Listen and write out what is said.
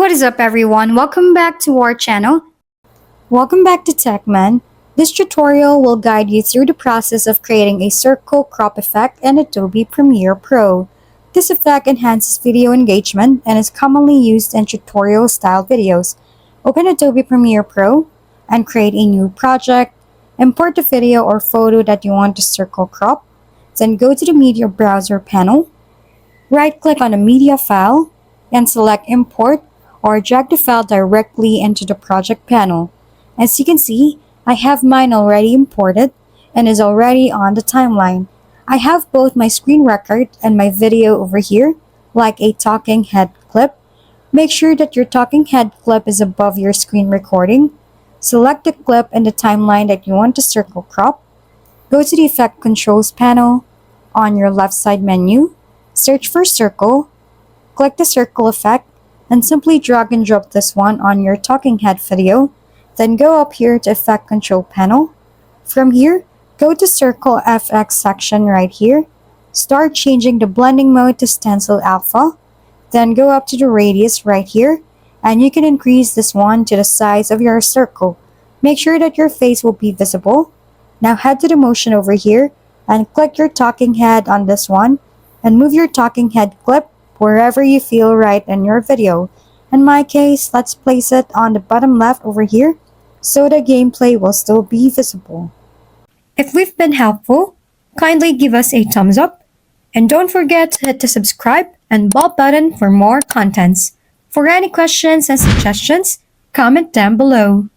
What is up everyone? Welcome back to our channel. Welcome back to TechMan. This tutorial will guide you through the process of creating a circle crop effect in Adobe Premiere Pro. This effect enhances video engagement and is commonly used in tutorial style videos. Open Adobe Premiere Pro and create a new project. Import the video or photo that you want to circle crop. Then go to the Media Browser panel. Right-click on the media file and select Import or drag the file directly into the project panel. As you can see, I have mine already imported and is already on the timeline. I have both my screen record and my video over here, like a talking head clip. Make sure that your talking head clip is above your screen recording. Select the clip in the timeline that you want to circle crop. Go to the Effect Controls panel on your left side menu. Search for Circle. Click the circle effect and simply drag and drop this one on your talking head video. Then go up here to Effect Control panel. From here, go to Circle FX section right here. Start changing the blending mode to Stencil Alpha. Then go up to the radius right here, and you can increase this one to the size of your circle. Make sure that your face will be visible. Now head to the motion over here and click your talking head on this one and move your talking head clip wherever you feel right in your video. In my case, let's place it on the bottom left over here so the gameplay will still be visible. If we've been helpful, kindly give us a thumbs up and don't forget to hit the subscribe and bell button for more contents. For any questions and suggestions, comment down below.